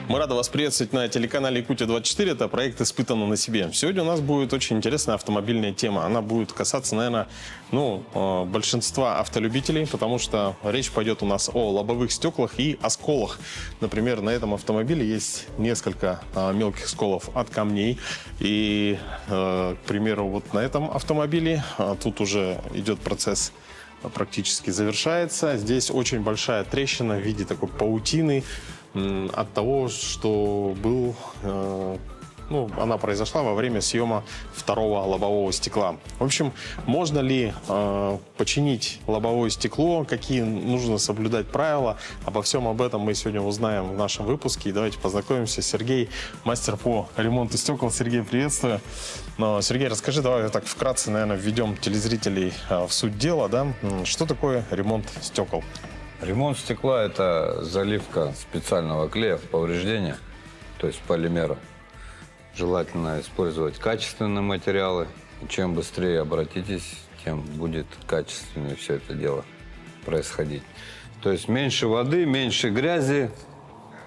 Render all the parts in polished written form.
Мы рады вас приветствовать на телеканале Якутия-24. Это проект «Испытано на себе». Сегодня у нас будет очень интересная автомобильная тема. Она будет касаться, наверное, большинства автолюбителей, потому что речь пойдет у нас о лобовых стеклах и осколах. Например, на этом автомобиле есть несколько мелких сколов от камней. И, к примеру, вот на этом автомобиле тут уже идет процесс, практически завершается. Здесь очень большая трещина в виде такой паутины от того, что она произошла во время съема второго лобового стекла. В общем, можно ли починить лобовое стекло, какие нужно соблюдать правила, обо всем об этом мы сегодня узнаем в нашем выпуске. И давайте познакомимся. Сергей, мастер по ремонту стекол. Сергей, приветствую. Сергей, расскажи, давай так вкратце, наверное, введем телезрителей в суть дела. Да? Что такое ремонт стекол? Ремонт стекла – это заливка специального клея в повреждения, то есть полимера. Желательно использовать качественные материалы. Чем быстрее обратитесь, тем будет качественнее все это дело происходить. То есть меньше воды, меньше грязи,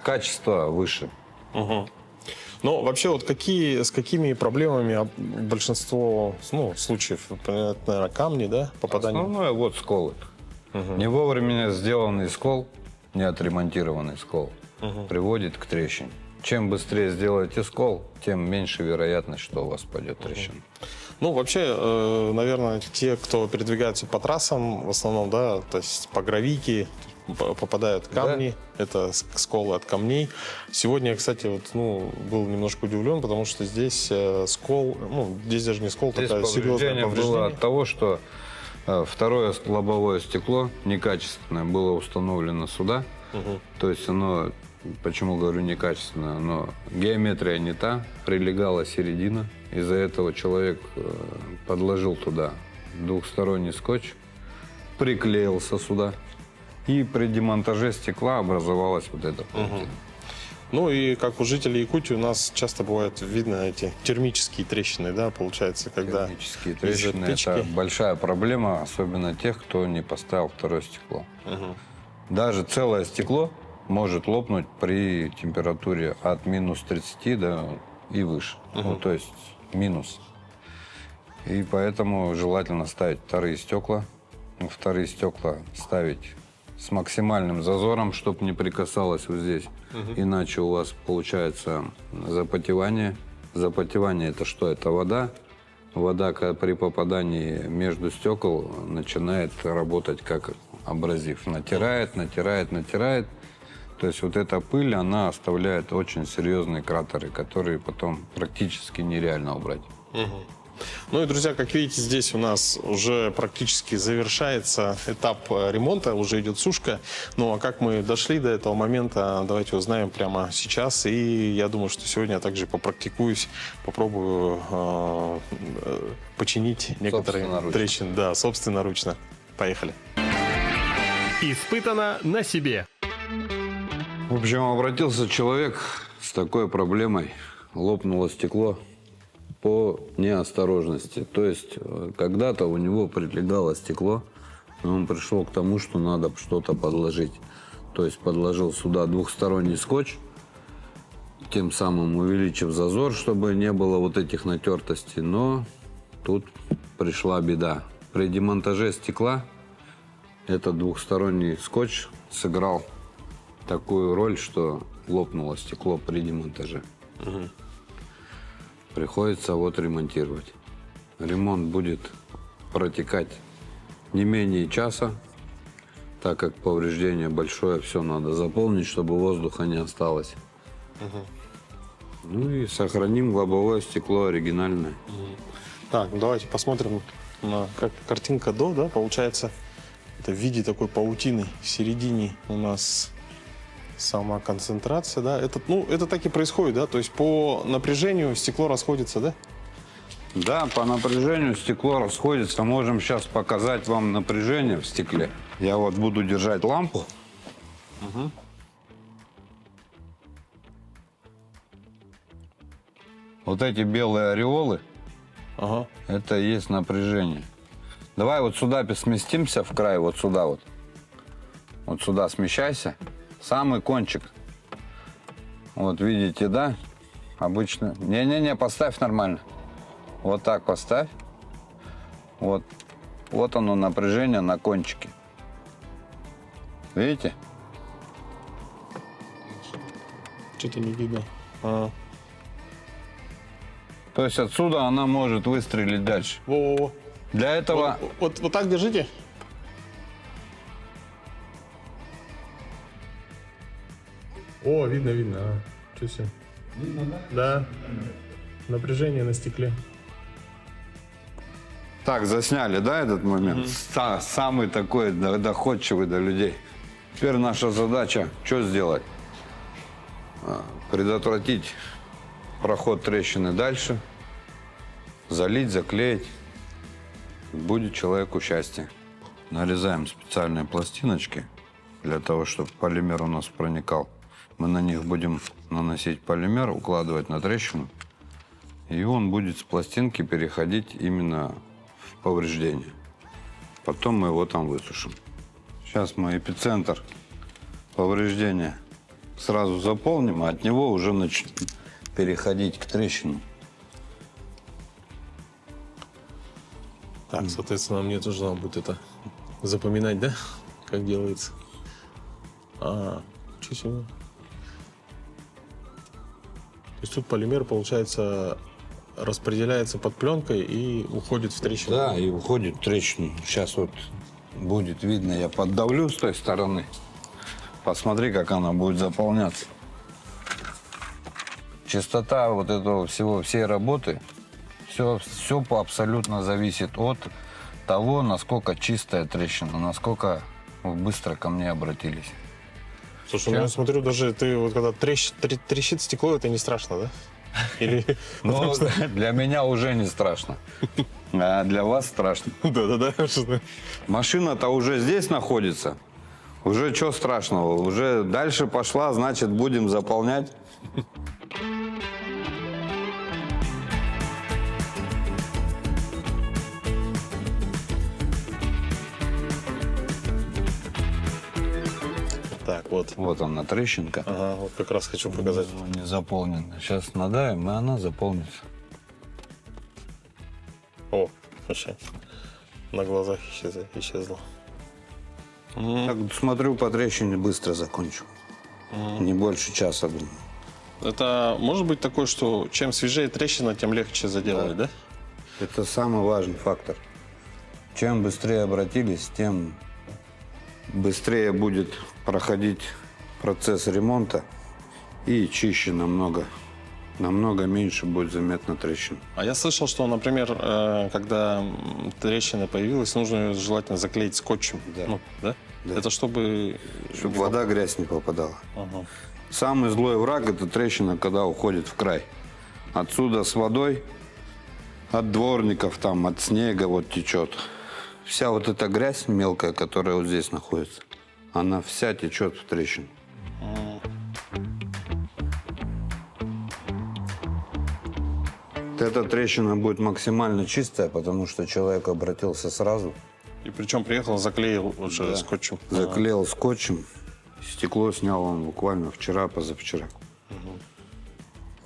качество выше. Угу. Но вообще вот с какими проблемами большинство случаев, наверное, камни, да, попадания? Основное вот сколы. Угу. Не вовремя сделанный скол, не отремонтированный скол приводит к трещине. Чем быстрее сделаете скол, тем меньше вероятность, что у вас пойдет трещина. Вообще, наверное, те, кто передвигаются по трассам, в основном, да, то есть по гравийке попадают камни, да. Это сколы от камней. Сегодня я, кстати, был немножко удивлен, потому что здесь скол, здесь даже не скол, здесь такая серьезная повреждение. Было от того, что второе лобовое стекло некачественное было установлено сюда, то есть оно... Почему говорю некачественно? Но геометрия не та, прилегала середина. Из-за этого человек подложил туда двухсторонний скотч, приклеился сюда. И при демонтаже стекла образовалась вот эта паутина. И как у жителей Якутии у нас часто бывает видно эти термические трещины, да, получается, когда... Термические трещины – это большая проблема, особенно тех, кто не поставил второе стекло. Даже целое стекло может лопнуть при температуре от минус 30 и выше. То есть минус. И поэтому желательно ставить вторые стекла. Вторые стекла ставить с максимальным зазором, чтобы не прикасалось вот здесь. Иначе у вас получается запотевание. Запотевание – это что? Это вода. Вода при попадании между стекол начинает работать как абразив. Натирает. То есть вот эта пыль, она оставляет очень серьезные кратеры, которые потом практически нереально убрать. И, друзья, как видите, здесь у нас уже практически завершается этап ремонта, уже идет сушка. А как мы дошли до этого момента, давайте узнаем прямо сейчас. И я думаю, что сегодня я также попрактикуюсь, попробую починить некоторые трещины. Да, собственноручно. Поехали. Испытано на себе. В общем, обратился человек с такой проблемой. Лопнуло стекло по неосторожности. То есть, когда-то у него прилегало стекло, и он пришел к тому, что надо что-то подложить. То есть, подложил сюда двухсторонний скотч, тем самым увеличив зазор, чтобы не было вот этих натертостей. Но тут пришла беда. При демонтаже стекла этот двухсторонний скотч сыграл такую роль, что лопнуло стекло при демонтаже. Приходится ремонтировать. Ремонт будет протекать не менее часа, так как повреждение большое, все надо заполнить, чтобы воздуха не осталось. И сохраним лобовое стекло оригинальное. Так, давайте посмотрим на картинка до, да, получается. Это в виде такой паутины. В середине у нас сама концентрация, да. Это так и происходит, да? То есть по напряжению стекло расходится, да? Да, по напряжению стекло расходится. Можем сейчас показать вам напряжение в стекле. Я буду держать лампу. Вот эти белые ореолы, это и есть напряжение. Давай сюда сместимся в край, сюда вот. Вот сюда смещайся. Самый кончик. Вот видите, да? Обычно. Не-не-не, поставь нормально. Вот так поставь. Вот. Вот оно напряжение на кончике. Видите? Что-то не видно. То есть отсюда она может выстрелить дальше. Во-во-во. Для этого... Вот так держите. О, видно. Что себе? Видно, да? Да. Напряжение на стекле. Так, засняли, да, этот момент? Самый такой доходчивый до людей. Теперь наша задача, что сделать? Предотвратить проход трещины дальше, залить, заклеить. Будет человеку счастье. Нарезаем специальные пластиночки для того, чтобы полимер у нас проникал. Мы на них будем наносить полимер, укладывать на трещину. И он будет с пластинки переходить именно в повреждение. Потом мы его там высушим. Сейчас мы эпицентр повреждения сразу заполним, а от него уже начнем переходить к трещинам. Так, соответственно, мне тоже надо будет это запоминать, да? Как делается. Что себе? То есть тут полимер, получается, распределяется под пленкой и уходит в трещину. Да, и уходит в трещину. Сейчас вот будет видно, я поддавлю с той стороны. Посмотри, как она будет заполняться. Частота вот этого всего, всей работы, все абсолютно зависит от того, насколько чистая трещина, насколько быстро ко мне обратились. Слушай, ну я смотрю, даже ты вот когда трещит стекло, это не страшно, да? Или... Ну, для меня уже не страшно, а для вас страшно. Да. Машина-то уже здесь находится. Уже что страшного? Уже дальше пошла, значит, будем заполнять. Так, вот. Вот она, трещинка. Ага, вот как раз хочу показать. Не заполнена. Сейчас надаем, и она заполнится. О, слушай, на глазах исчезло. Так, смотрю, по трещине быстро закончу. Не больше часа, думаю. Это может быть такое, что чем свежее трещина, тем легче заделать, да? Это самый важный фактор. Чем быстрее обратились, тем быстрее будет проходить процесс ремонта и чище намного меньше будет заметно трещин. А я слышал, что, например, когда трещина появилась, нужно ее желательно заклеить скотчем. Да. Ну, да? Да. Это чтобы... Чтобы вода, грязь не попадала. Ага. Самый злой враг – это трещина, когда уходит в край. Отсюда с водой, от дворников, там, от снега вот течет. Вся вот эта грязь мелкая, которая вот здесь находится, она вся течет в трещину. Эта трещина будет максимально чистая, потому что человек обратился сразу. И причем приехал, заклеил уже скотчем. Заклеил скотчем. Стекло снял он буквально вчера, позавчера.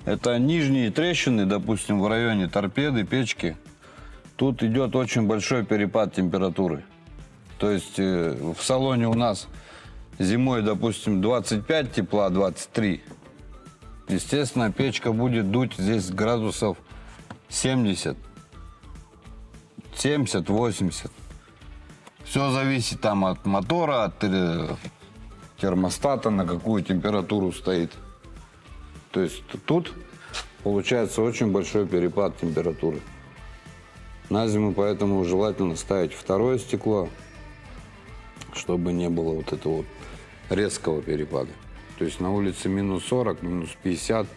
Это нижние трещины, допустим, в районе торпеды, печки. Тут идет очень большой перепад температуры. То есть в салоне у нас зимой, допустим, 25 тепла, 23. Естественно, печка будет дуть здесь градусов 70, 80. Все зависит там от мотора, от термостата, на какую температуру стоит. То есть тут получается очень большой перепад температуры. На зиму поэтому желательно ставить второе стекло, чтобы не было вот этого вот резкого перепада. То есть на улице минус 40, минус 50,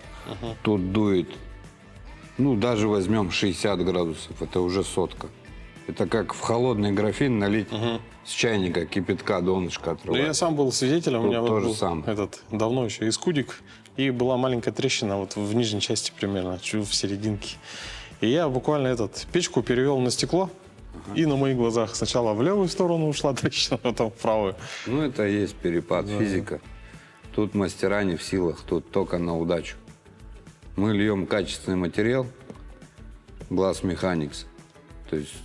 тут дует, ну даже возьмем 60 градусов, это уже сотка. Это как в холодный графин налить с чайника кипятка, донышко отрывать. Ну, я сам был свидетелем, у меня то же был самое. этот давно еще искудик, и была маленькая трещина вот в нижней части примерно, чуть в серединке. И я буквально печку перевел на стекло, и на моих глазах сначала в левую сторону ушла трещина, потом в правую. Ну это и есть перепад, физика. Тут мастера не в силах, тут только на удачу. Мы льем качественный материал, Glass Mechanics. То есть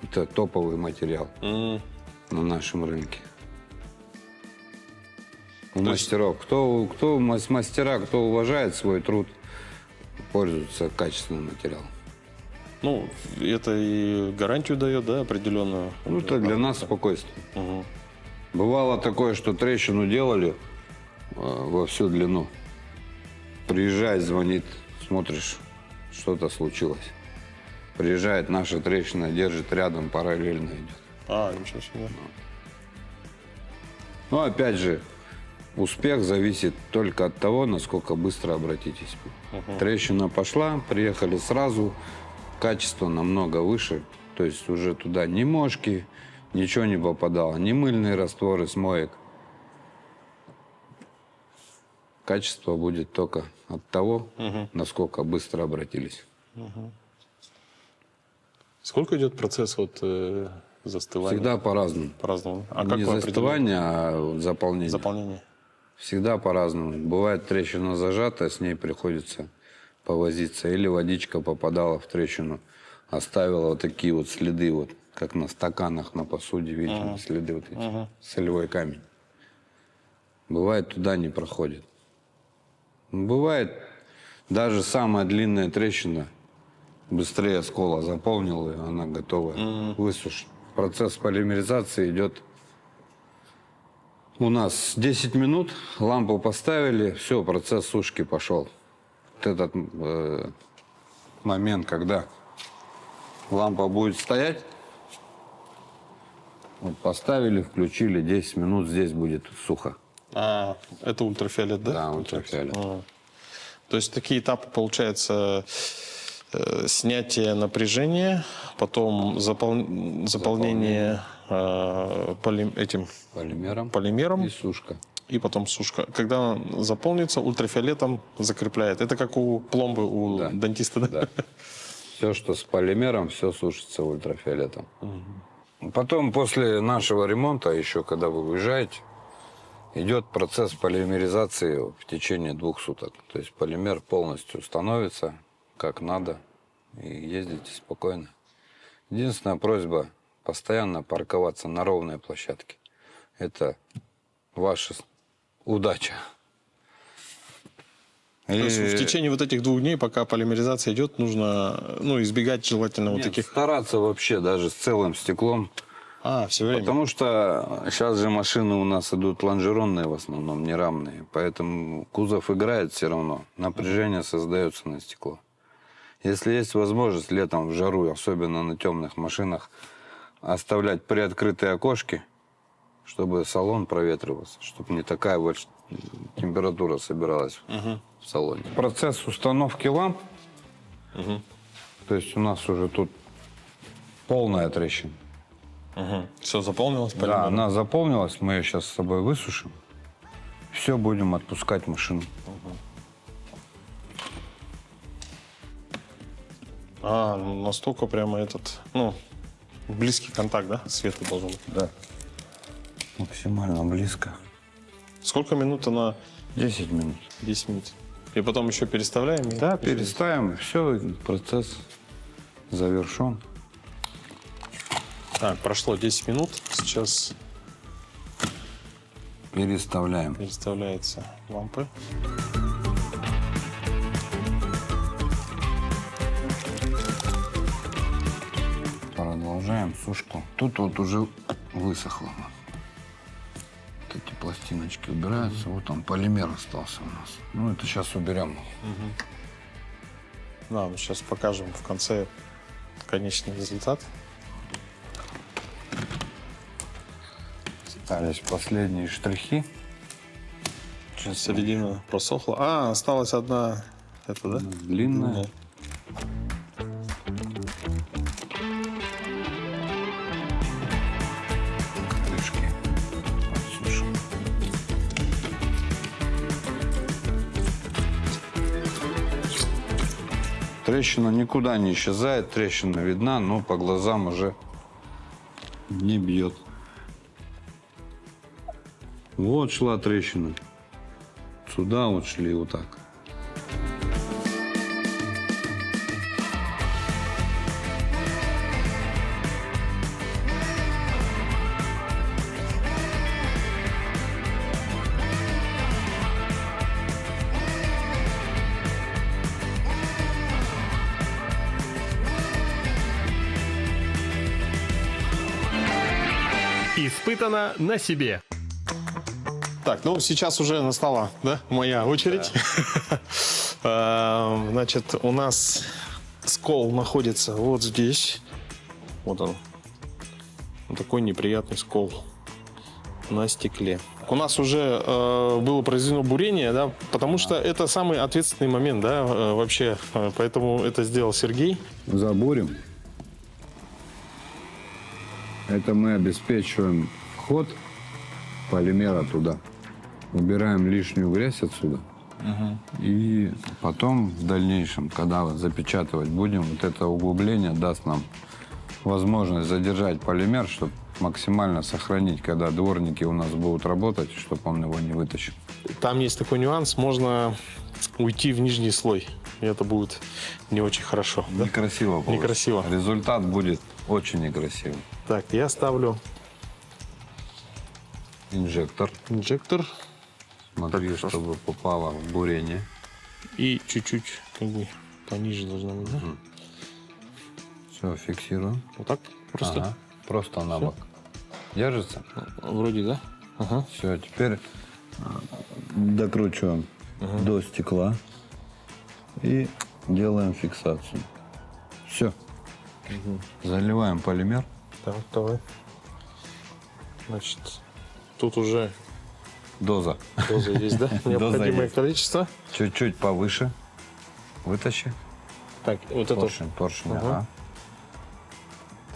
это топовый материал на нашем рынке. У мастеров. Кто мастера, кто уважает свой труд, пользуется качественным материалом. Ну, это и гарантию дает, да, определенную? Ну, это для нас спокойствие. Угу. Бывало такое, что трещину делали во всю длину. Приезжает, звонит, смотришь, что-то случилось. Приезжает наша трещина, держит рядом, параллельно идет. А, ничего себе. Но опять же, успех зависит только от того, насколько быстро обратитесь. Трещина пошла, приехали сразу, качество намного выше. То есть уже туда ни мошки, ничего не попадало, ни мыльные растворы с моек. Качество будет только от того, насколько быстро обратились. Сколько идет процесс вот застывания? Всегда по-разному. По-разному. А Не как вы определяете? застывание, а заполнение. Заполнение. Всегда по-разному. Бывает трещина зажата, с ней приходится повозиться. Или водичка попадала в трещину, оставила вот такие вот следы, вот, как на стаканах, на посуде, видите, следы вот эти, солевой камень. Бывает, туда не проходит. Бывает, даже самая длинная трещина, быстрее скола заполнил ее, она готова высушить. Процесс полимеризации идет у нас 10 минут, лампу поставили, все, процесс сушки пошел. Вот этот момент, когда лампа будет стоять, вот поставили, включили, 10 минут, здесь будет сухо. А, это ультрафиолет, да? Да, ультрафиолет. То есть такие этапы, получается, снятие напряжения, потом заполнение этим полимером И сушка. и потом сушка. Когда он заполнится, ультрафиолетом закрепляет. Это как у пломбы у дантиста, да? Да. Все, что с полимером, все сушится ультрафиолетом. Потом, после нашего ремонта, еще когда вы уезжаете, идет процесс полимеризации в течение 2 суток. То есть полимер полностью становится как надо, и ездите спокойно. Единственная просьба – постоянно парковаться на ровной площадке. Это ваша удача. То есть в течение вот этих 2 дней, пока полимеризация идет, нужно избегать желательно вот таких... Стараться вообще даже с целым стеклом. Все время. Потому что сейчас же машины у нас идут лонжеронные в основном, не рамные. Поэтому кузов играет все равно. Напряжение создается на стекло. Если есть возможность летом в жару, особенно на темных машинах, оставлять приоткрытые окошки, чтобы салон проветривался, чтобы не такая вот температура собиралась в салоне. Процесс установки ламп. То есть у нас уже тут полная трещина. Все заполнилось Да, полимером? она заполнилась, мы ее сейчас с собой высушим. Все, будем отпускать машину. Настолько прямо близкий контакт, да? Света должен быть. Да. Максимально близко. Сколько минут она? 10 минут. 10 минут. И потом еще переставляем? Да, переставим. Все, процесс завершен. Так, прошло 10 минут. Сейчас Переставляем. переставляются лампы. Продолжаем сушку. Тут вот уже высохло. Вот эти пластиночки убираются. Вот он, полимер остался у нас. Ну, это сейчас уберем. Да, мы сейчас покажем в конце конечный результат. Остались последние штрихи. Сейчас середина просохла. Осталась одна, это, да? Длинная. Крышки подсушим. Трещина никуда не исчезает, трещина видна, но по глазам уже не бьет. Вот шла трещина. сюда вот шли вот так. Испытано на себе. Так, ну сейчас уже настала, да, моя очередь. Значит, у нас скол находится вот здесь. Вот он. Вот такой неприятный скол на стекле. У нас уже было произведено бурение, да, потому что это самый ответственный момент, да, вообще. Поэтому это сделал Сергей. Забурим. Это мы обеспечиваем вход полимера туда. Убираем лишнюю грязь отсюда. И потом в дальнейшем, когда вот запечатывать будем, вот это углубление даст нам возможность задержать полимер, чтобы максимально сохранить, когда дворники у нас будут работать, чтобы он его не вытащил. Там есть такой нюанс, можно уйти в нижний слой. И это будет не очень хорошо. Да? Некрасиво получится. Некрасиво. Результат будет очень некрасивый. Так, я ставлю Инжектор. инжектор Смотри, Так, чтобы попало в бурение. и чуть-чуть как бы пониже должна быть, да? Все, фиксируем. Вот так просто? Ага, просто на бок. Держится? Вроде, да? Ага. Все, теперь докручиваем до стекла и делаем фиксацию. Все. Заливаем полимер. Так, давай. Значит, тут уже Доза. доза есть, да? Необходимое есть. количество. Чуть-чуть повыше. Вытащи. Так, вот это. Поршень. Ага. Ага.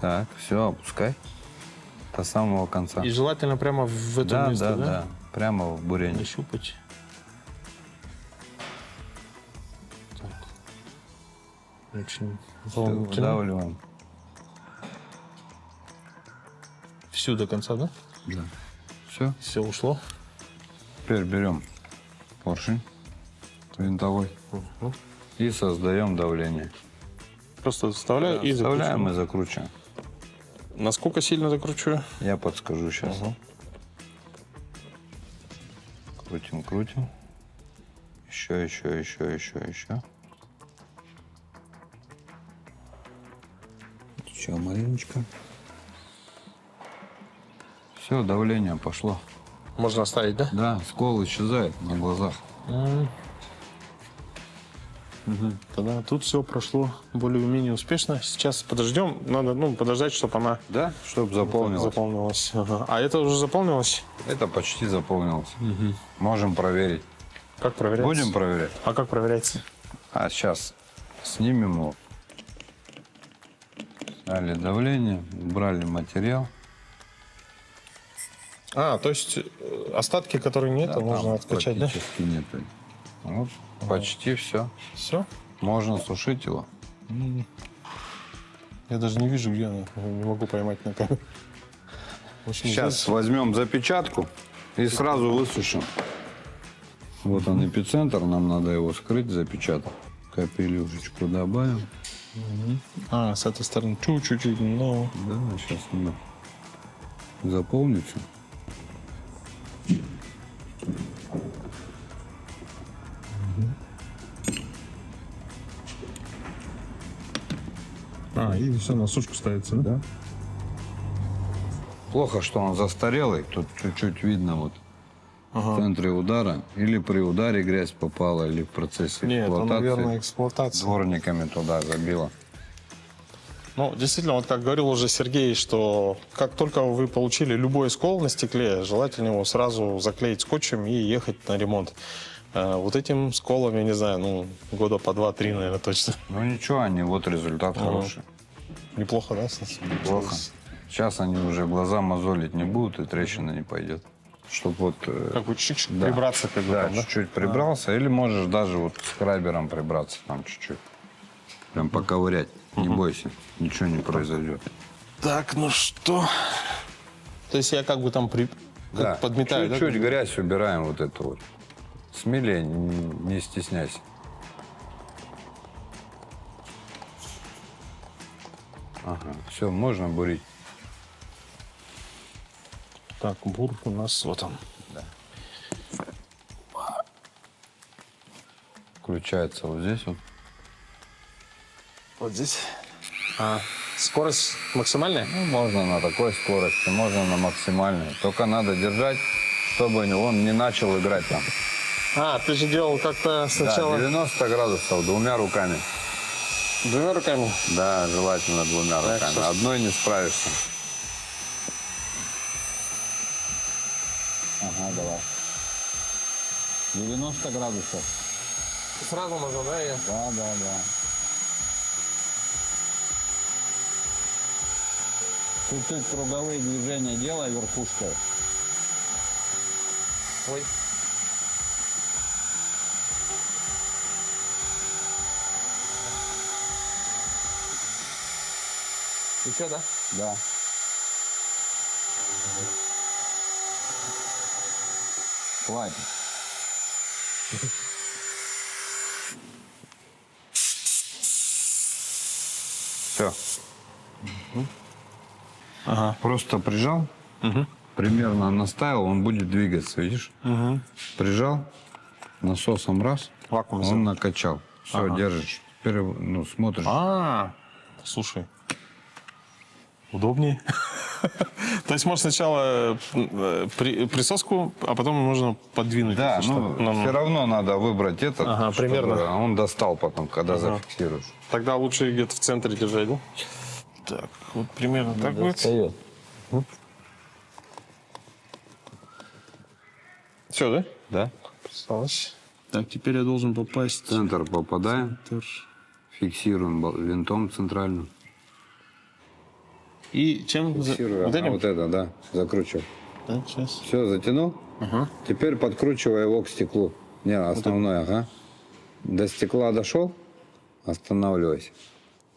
Так, все, опускай. До самого конца. И желательно прямо в это место, да? да. Прямо в бурение. Нащупать. Так. Очень волнительно. Выдавливаем. Всю до конца, да? Да. Все. Все ушло. Теперь берем поршень винтовой и создаем давление. Просто вставляю и Вставляем и закручиваю. закручиваем. Насколько сильно закручиваю? Я подскажу сейчас. Крутим, крутим. Еще. Еще маленечко. Все, давление пошло. Можно оставить, да? Да, скол исчезает на глазах. Тогда тут все прошло более-менее успешно. Сейчас подождем. Надо подождать, чтобы она Да, чтобы заполнилось. заполнилась. Ага. А это уже заполнилось? Это почти заполнилось. Можем проверить. Как проверять? Будем проверять? А как проверяется? А сейчас снимем его. Сняли давление, убрали материал. То есть остатки, которые нет, Да, можно там откачать, да? практически нет. Вот, почти все. Все? Можно сушить его. Я даже не вижу, где она. Не могу поймать на камеру. В общем, Сейчас здесь- возьмем запечатку и сразу высушим. Вот он эпицентр, нам надо его скрыть, запечатать. Капелюшечку добавим. с этой стороны чуть-чуть, но... Да, сейчас она заполнится. И все на сушку ставится, да? Да. Плохо, что он застарелый. Тут чуть-чуть видно вот в центре удара. Или при ударе грязь попала, или в процессе Нет, это, эксплуатации. наверное, эксплуатация. Дворниками туда забило. Ну, действительно, вот как говорил уже Сергей, что как только вы получили любой скол на стекле, желательно его сразу заклеить скотчем и ехать на ремонт. Вот этим сколом, я не знаю, года по 2-3, наверное, точно. Ну ничего, они вот результат хороший. Неплохо, да? Плохо. Сейчас они уже глаза мозолить не будут, и трещина не пойдет. Чтоб вот... Как бы чуть-чуть да. прибраться, как бы Да, там, да? чуть-чуть прибрался. Или можешь даже вот скрабером прибраться там чуть-чуть. Прям поковырять. Не бойся, ничего не произойдет. Так, ну что? То есть я как бы там Да. подметаю, да? Чуть-чуть грязь убираем вот эту вот. смелее, не стесняйся. Ага, все, можно бурить. Так, бур у нас вот он. Включается вот здесь вот. Вот здесь. А скорость максимальная? Ну, можно на такой скорости, можно на максимальной. Только надо держать, чтобы он не начал играть там. А, ты же делал как-то сначала... Да, 90 градусов двумя руками. Двумя руками? Да, желательно двумя Так, руками. сейчас. Одной не справишься. Ага, давай. 90 градусов. Сразу можно, да? Да, да, да. Чуть-чуть круговые движения делай верхушкой. Ой. Еще, да? Да. Хватит. Все. Ага. Просто прижал, примерно наставил, он будет двигаться, видишь? Прижал, насосом раз, Вакуум он накачал. Все, держишь. Теперь смотришь. Слушай, удобнее. То есть можно сначала присоску, а потом можно подвинуть. Да, если что. все равно надо выбрать этот, Ага, чтобы примерно. он достал потом, когда зафиксируешь. Тогда лучше где-то в центре держать, да? Так, вот примерно так будет. Достает. Все, да? Да. Осталось. Так, теперь я должен попасть. В центр попадаем, Центр. фиксируем винтом центральным. И чем? Фиксируем. Вот этим? Вот это, да, закручивай. Так, сейчас. Все, затянул? Теперь подкручивай его к стеклу. Не, основной, ага. До стекла дошел, останавливайся.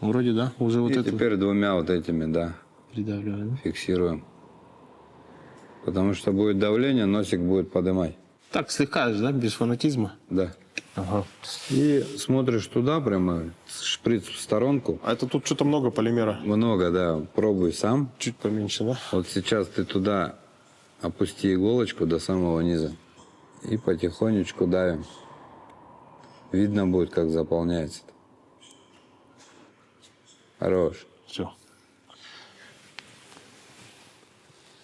Вроде, да, уже вот И это теперь двумя вот этими, да, придавливаю, да? фиксируем. Потому что будет давление, носик будет поднимать. Так, слегка же, да, без фанатизма? Да. Ага. И смотришь туда прямо, шприц в сторонку. А это тут что-то много полимера. Много, да, пробуй сам. Чуть поменьше, да? Вот сейчас ты туда опусти иголочку до самого низа. И потихонечку давим. Видно будет, как заполняется. Хорош. Все.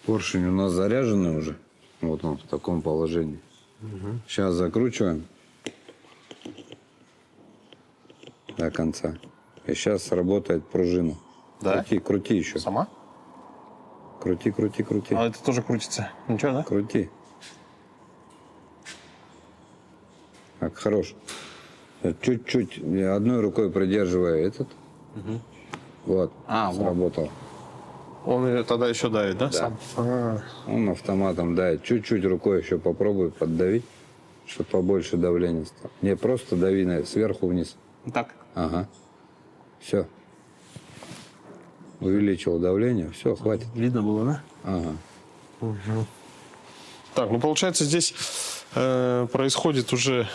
Поршень у нас заряженный уже. Вот он в таком положении. Сейчас закручиваем до конца. И сейчас сработает пружина. Да? Крути, крути еще. Сама? Крути, крути, крути. А это тоже крутится. Ничего, да? Крути. Так, хорош. Чуть-чуть одной рукой придерживая этот. Вот, А, вот. сработал. Он её тогда еще давит, да? Да. Сам? А, Он автоматом давит. Чуть-чуть рукой еще попробуй поддавить, чтобы побольше давления стало. Не, просто дави сверху вниз. так. Ага. Все. Увеличил давление. Все, хватит. Видно было, да? Ага. Так, ну получается здесь происходит уже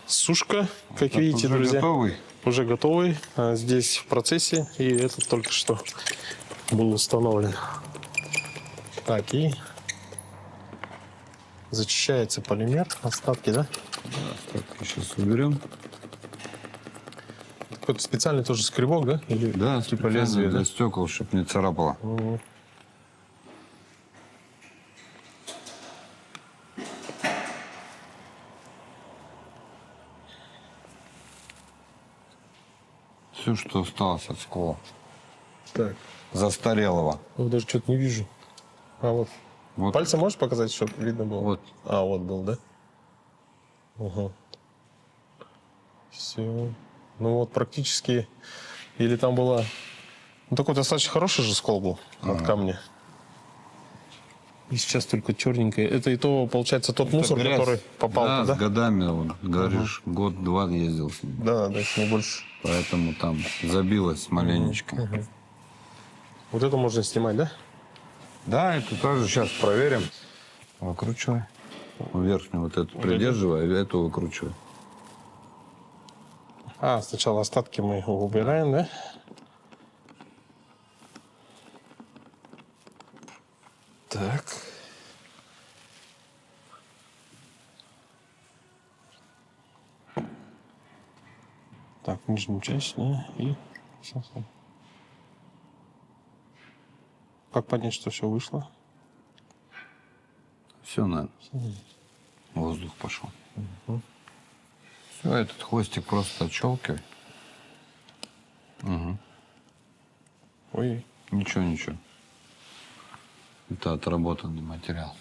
сушка, как видите, уже друзья. готовый. Уже готовый. А здесь в процессе. И это только что был установлен. Так, и зачищается полимер. Остатки, да? Так, сейчас уберем. Какой-то специальный тоже скребок, да? Или Да, типа специально лезвие, для да? стекол, чтобы не царапало. Все, что осталось от скола. Так. Застарелого. Вот даже что-то не вижу. А вот. Вот. Пальцем можешь показать, чтобы видно было? Вот. А, вот был, да? Угу. Все. Ну вот практически. Или там было... Ну такой достаточно хороший же скол был от камня. И сейчас только черненькое. Это и то, получается, тот мусор, Грязь. который попал Да, туда? с годами, вот, говоришь, год-два ездил с ним. Да, да, не больше. Поэтому там забилось маленечко. Вот это можно снимать, да? Да, это тоже сейчас проверим. Выкручивай. Верхнюю вот эту придерживай, а эту выкручивай. А, сначала остатки мы убираем, да? Так. Так, нижнюю часть, да, и... Как понять, что все вышло? Все, наверное. Воздух пошел. Все, этот хвостик просто отщелкивай. Ой, Ничего, ничего. Это отработанный материал.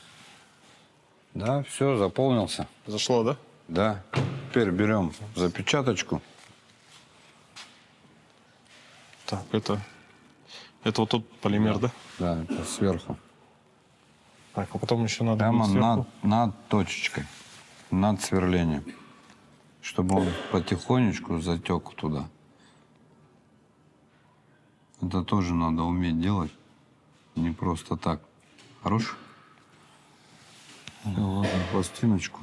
Да, все, заполнился. зашло, да? Да. Теперь берем запечаточку. Так, это вот тот полимер, да? Да, это сверху. Так, а потом еще надо Прямо будет сверху. над точечкой, над сверлением. Чтобы он потихонечку затек туда. Это тоже надо уметь делать. Не просто так. Хорош? Всё, ложим пластиночку.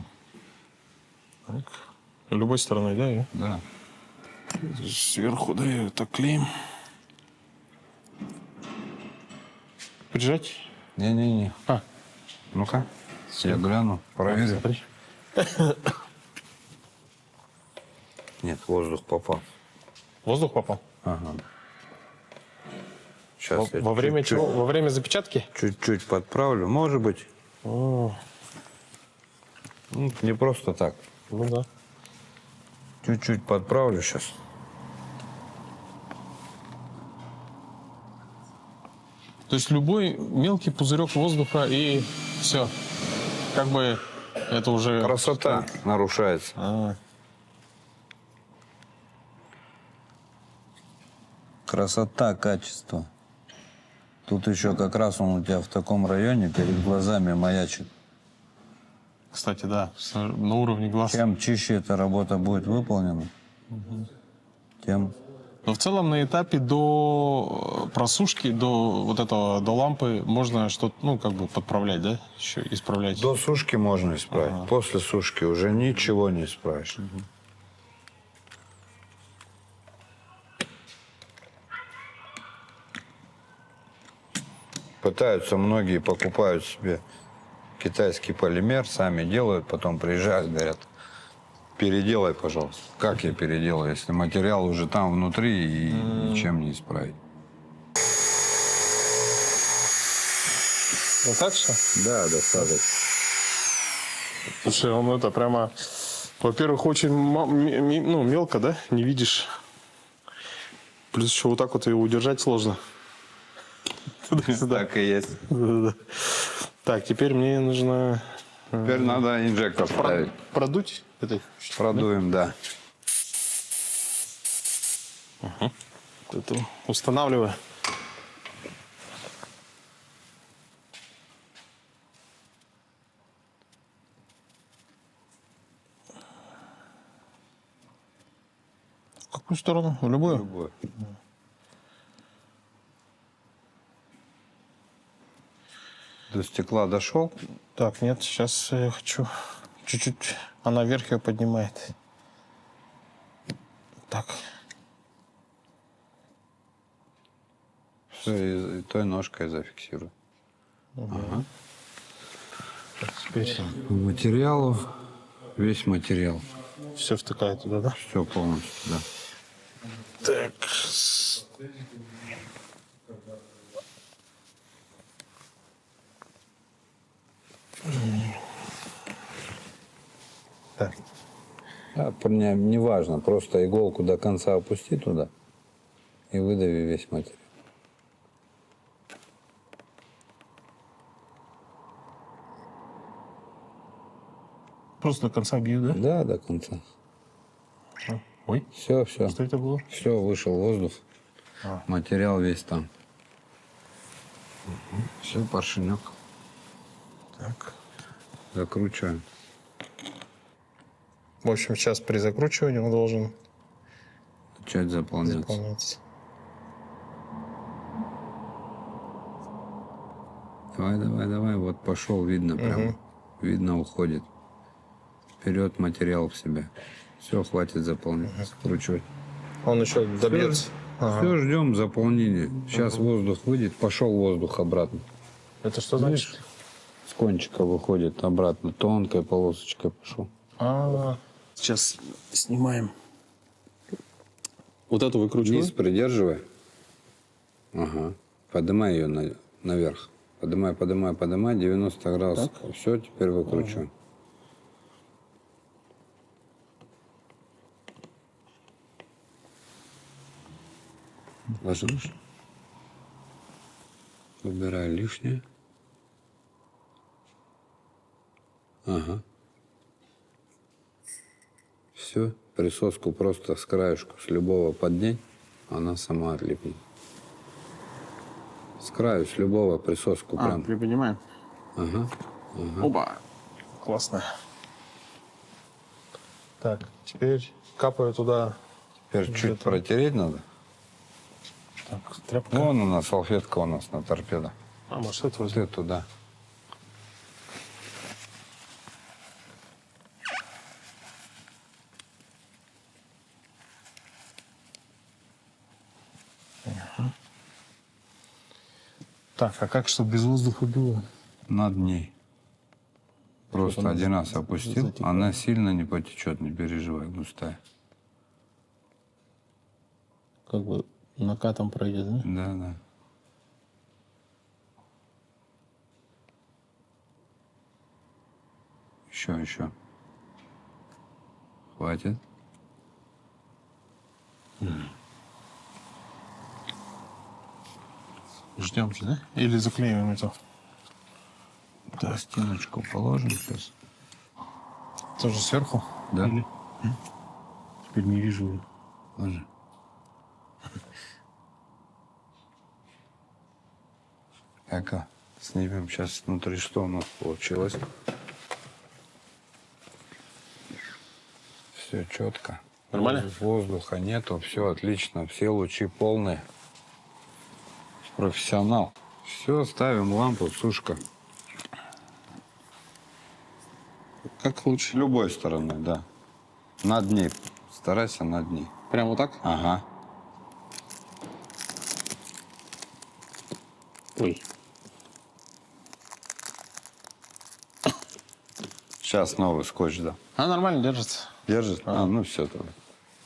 Так. Любой стороной, да? и Да. Сверху, да, и так клеим. Прижать? Не-не-не. А, Ну-ка. Я гляну, проверю. смотри. Нет, воздух попал. Воздух попал? Ага. Сейчас я Во время чуть-чуть- чего? Во время запечатки? Чуть-чуть подправлю. Может быть. О, Ну, не просто так. ну да. Чуть-чуть подправлю сейчас. То есть любой мелкий пузырек воздуха и все. Как бы это уже... Красота нарушается. А, Красота, качество. Тут еще как раз он у тебя в таком районе перед глазами маячит. кстати, да, на уровне глаз. Чем чище эта работа будет выполнена, тем... Но в целом на этапе до просушки, до вот этого, до лампы можно что-то, ну, как бы подправлять, да? Еще исправлять. До сушки можно исправить. Ага. После сушки уже ничего не исправишь. Пытаются многие, покупают себе китайский полимер, сами делают, потом приезжают, говорят, переделай, пожалуйста. Как я переделаю, если материал уже там внутри и ничем не исправить? Достаточно? Да, достаточно. Слушай, он это прямо, во-первых, очень ну, мелко, да? Не видишь. Плюс еще вот так вот его удержать сложно. Туда-сюда. Так и есть. Да-да-да. Так, теперь мне нужно Теперь надо инжектор ставить. продуть это. Продуем, да. Это устанавливаю. В какую сторону? В любую? Любой. До стекла дошел? Так, нет, сейчас я хочу чуть-чуть. Она вверх ее поднимает. Так. Все, и той ножкой зафиксирую. Теперь По материалу, весь материал. все втыкает туда, да? Все полностью, да. Так. Так. Не важно, просто иголку до конца опусти туда и выдави весь материал. Просто до конца бью, да? Да, до конца. Ой, Все, все. что это было? Все, вышел воздух. Материал весь там. Все, поршенек. Так. Закручиваем. В общем, сейчас при закручивании он должен Начать заполняться. заполняться. Давай, давай, давай. Вот пошел, видно прямо. видно, уходит. Вперед материал в себя. Все, хватит заполнять. Скручивать. Он еще добьется. Все, ждем заполнения. Сейчас воздух выйдет, пошел воздух обратно. Это что значит? С кончика выходит обратно, тонкой полосочкой пошел. Сейчас снимаем. Вот эту выкручиваю. Низ придерживай. Ага. Поднимай ее наверх. Поднимай, 90 градусов. Все, теперь выкручиваем. Ложишь. Убирай лишнее. Ага. Все. Присоску просто с краешку, с любого поднять, она сама отлипнет. С краю, с любого присоску прям. Приподнимаем. Ага. Оба. Классно. Так, теперь капаю туда. Теперь чуть протереть надо. Так, тряпка. Вон она, салфетка у нас на торпедо. Может, это Вот возьму? эту, да. Так, а как, чтобы без воздуха было? Над ней. Просто один раз опустил. Она сильно не потечет, не переживай, густая. Как бы накатом пройдет, да? Да, да. Еще. Хватит. Ждемте, да? Или заклеиваем это? Пластиночку положим сейчас. Тоже сверху? Да. Или? Теперь не вижу ее. Ложи. Так, снимем сейчас внутри, что у нас получилось. Все четко. Нормально? Воздуха нету, все отлично, все лучи полные. Профессионал. Все, ставим лампу, сушка. Как лучше? С любой стороны, да. Над ней. Старайся над ней. Прямо вот так? Ага. Ой. Сейчас новый скотч, да. Нормально держится. Держит? Ну все тогда.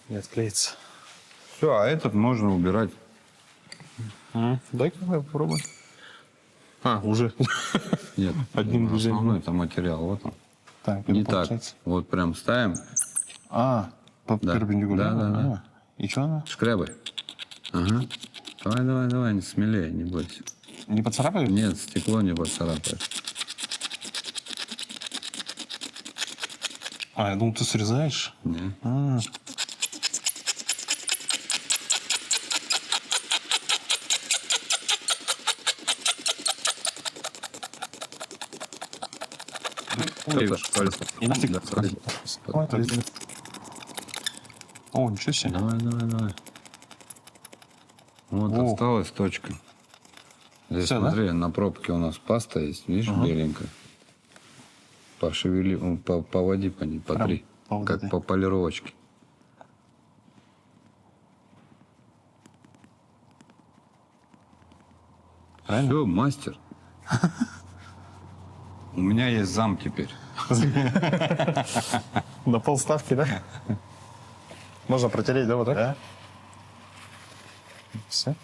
Не отклеится. Все, а этот можно убирать. Дай-ка я попробую. Уже. Нет, Одним движением. основной это материал, вот он. Так, Не это так. получается. Вот прям ставим, По Да. перпендикулярно? Да. И что она? шкрябай. Ага. Давай, не смелее, не бойся. Не поцарапает? Нет, стекло не поцарапает. Я думал, ты срезаешь. Нет. О, ничего себе. Давай. Вот О. осталась точка. Здесь Всё, да? смотри, на пробке у нас паста есть, видишь, беленькая. Пошевели, поводи по ней, потри. по вот Как этой. по полировочке. Правильно? Все, мастер. У меня есть зам теперь. На полставки, да? Можно протереть, да, вот так? Да. Все.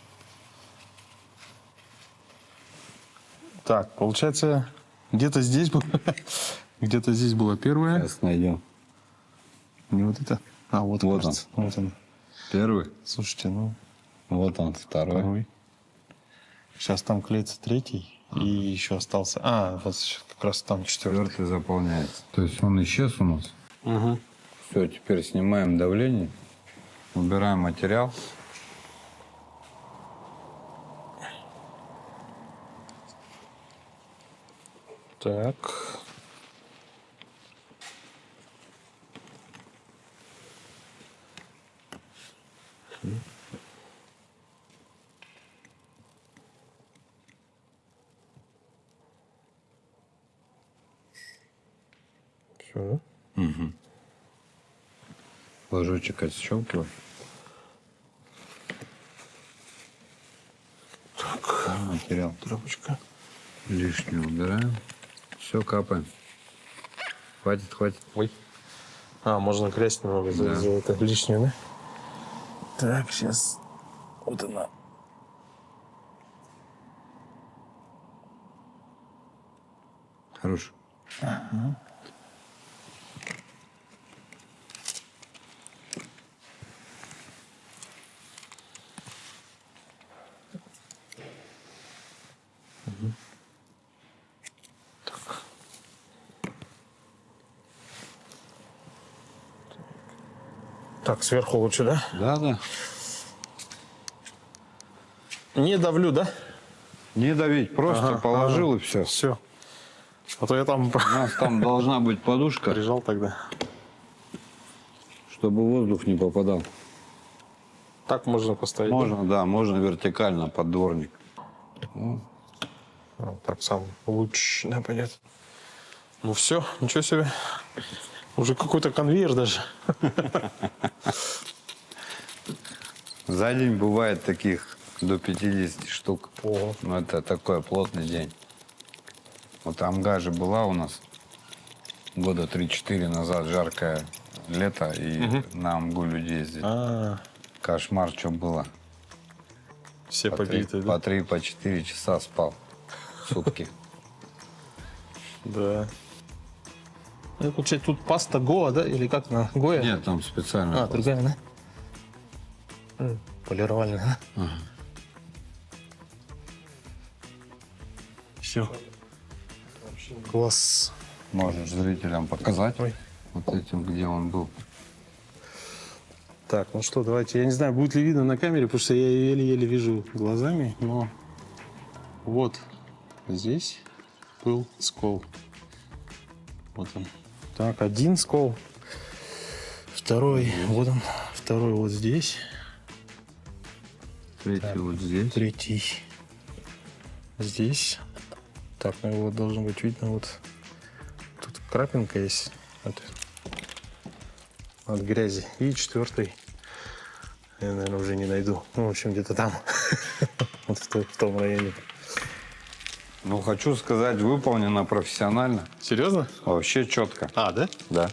Так, получается, где-то здесь было, где-то здесь была первая. Сейчас найдем. Не вот это. Вот Вот кажется. Вот он. Первый. Слушайте, ну, Вот он, второй. второй. Сейчас там клеится третий. И еще остался. Вот сейчас как раз там четвертый. Четвертый заполняется. То есть он исчез у нас. Угу. Все, теперь снимаем давление. Убираем материал. Так. Флажочек отщелкивай. Так, Материал тряпочка. лишнее убираем. Все, капаем. Хватит. Ой. А, можно грязь немного за это лишнюю, да? Так, сейчас. Вот она. Хорош. Так, сверху лучше, да? Да. Не давлю, да? Не давить, просто положил и все. Все. А то я там У нас там должна быть подушка, прижал тогда. чтобы воздух не попадал. Так можно поставить. да? Можно, да, можно вертикально под дворник. А, так сам луч, да, понятно. Ну все, ничего себе. Уже какой-то конвейер даже. За день бывает таких до 50 штук. Ого. Ну, это такой плотный день. Вот Амга же была у нас года 3-4 назад, жаркое лето, и на Амгу люди ездили. А, Кошмар, что было. все По побитые, да? 3-4 часа спал в сутки. Да. Ну, получается, тут паста Гоа, да? Или как она? Гоя? Нет, там специально. А, другая, да? Полировальная, да? Все. Класс. Можешь зрителям показать Ой. вот этим, где он был. Так, ну что, давайте. Я не знаю, будет ли видно на камере, потому что я еле-еле вижу глазами, но вот здесь был скол. Вот он. Так, один скол. Второй, вот он. Второй вот здесь. Третий вот здесь. Третий здесь. Так, ну его должно быть видно. Вот тут крапинка есть от грязи. И четвертый я, наверное, уже не найду. Ну, в общем, где-то там. Вот в том районе. Ну, хочу сказать, выполнено профессионально. Серьезно? Вообще четко. А, да? Да.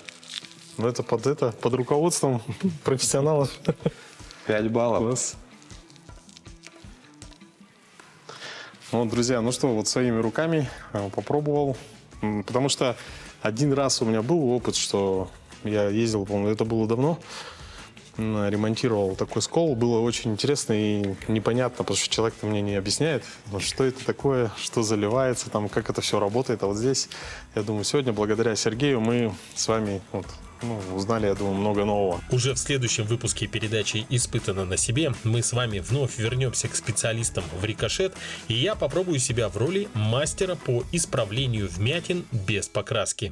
Ну, это под руководством профессионалов. 5 баллов. Класс. Вот, друзья, ну что, вот своими руками попробовал. Потому что один раз у меня был опыт, что я ездил, по-моему, это было давно, ремонтировал такой скол. Было очень интересно и непонятно, потому что человек-то мне не объясняет, что это такое, что заливается, там, как это все работает. А вот здесь, я думаю, сегодня, благодаря Сергею, мы с вами узнали, я думаю, много нового. Уже в следующем выпуске передачи «Испытано на себе» мы с вами вновь вернемся к специалистам в рикошет, и я попробую себя в роли мастера по исправлению вмятин без покраски.